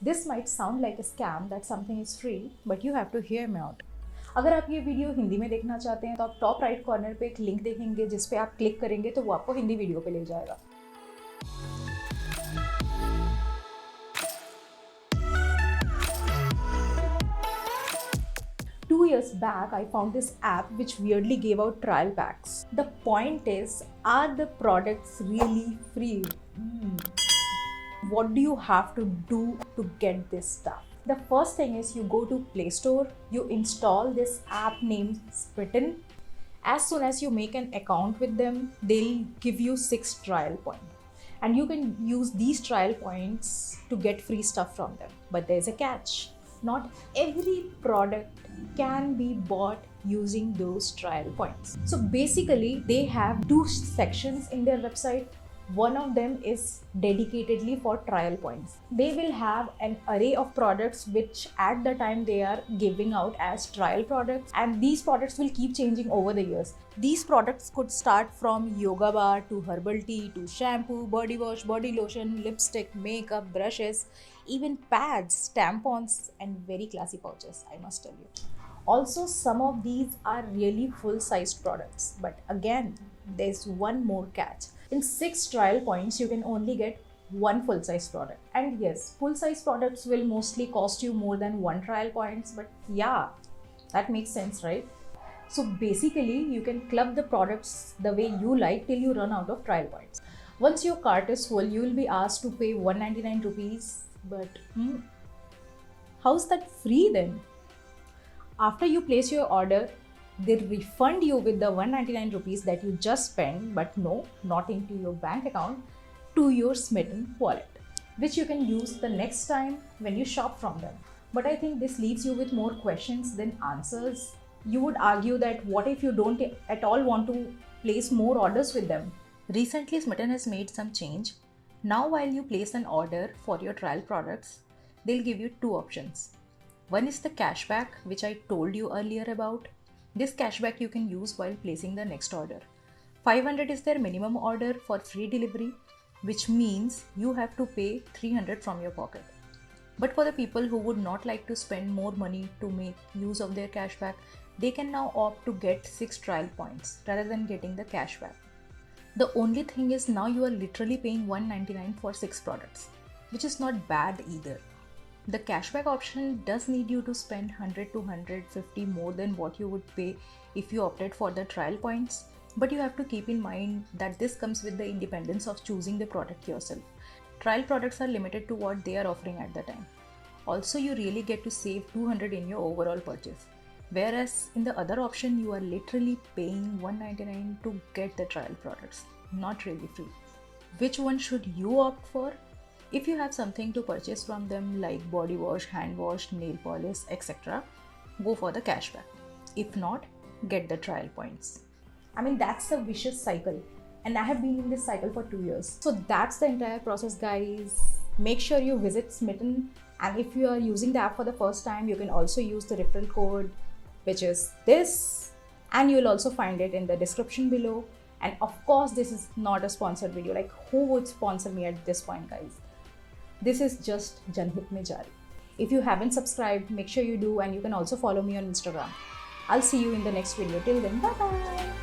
This might sound like a scam that something is free, but you have to hear me out. अगर आप ये video Hindi में देखना चाहते हैं तो आप टॉप राइट कॉर्नर पे एक लिंक देखेंगे जिस पे आप क्लिक करेंगे तो वो आपको हिंदी वीडियो पे ले जाएगा. 2 years back, I found this app which weirdly gave out trial packs. The point is, are the products really free? What do you have to do to get this stuff? The first thing is you go to Play Store, you install this app named Smitten. As soon as you make an account with them, they'll give you 6 trial points. And you can use these trial points to get free stuff from them. But there's a catch. Not every product can be bought using those trial points. So basically, they have 2 sections in their website. One of them is dedicatedly for trial points. They will have an array of products which at the time they are giving out as trial products, and these products will keep changing over the years. These products could start from yoga bar to herbal tea to shampoo, body wash, body lotion, lipstick, makeup, brushes, even pads, tampons, and very classy pouches, I must tell you. Also, some of these are really full-sized products, but again, there's one more catch. In 6 trial points, you can only get 1 full-size product. And yes, full-size products will mostly cost you more than 1 trial points, but yeah, that makes sense, right? So basically, you can club the products the way you like till you run out of trial points. Once your cart is full, you will be asked to pay 199 rupees, but how's that free then? After you place your order, they refund you with the 199 rupees that you just spent, but no, not into your bank account, to your Smitten wallet, which you can use the next time when you shop from them. But I think this leaves you with more questions than answers. You would argue that what if you don't at all want to place more orders with them? Recently, Smitten has made some change. Now, while you place an order for your trial products, they'll give you 2 options. One is the cashback, which I told you earlier about. This cashback you can use while placing the next order. 500 is their minimum order for free delivery, which means you have to pay 300 from your pocket. But for the people who would not like to spend more money to make use of their cashback, they can now opt to get 6 trial points rather than getting the cashback. The only thing is now you are literally paying 199 for 6 products, which is not bad either. The cashback option does need you to spend 100 to 150 more than what you would pay if you opted for the trial points, but you have to keep in mind that this comes with the independence of choosing the product yourself. Trial products are limited to what they are offering at the time. Also, you really get to save 200 in your overall purchase, whereas in the other option you are literally paying 199 to get the trial products, not really free. Which one should you opt for? If you have something to purchase from them like body wash, hand wash, nail polish, etc., go for the cashback. If not, get the trial points. I mean, that's a vicious cycle, and I have been in this cycle for 2 years. So that's the entire process, guys. Make sure you visit Smitten, and if you are using the app for the first time, you can also use the referral code, which is this, and you'll also find it in the description below. And of course, this is not a sponsored video. Like, who would sponsor me at this point, guys? This is just Janhit Mein Jari. If you haven't subscribed, make sure you do, and you can also follow me on Instagram. I'll see you in the next video. Till then, bye bye.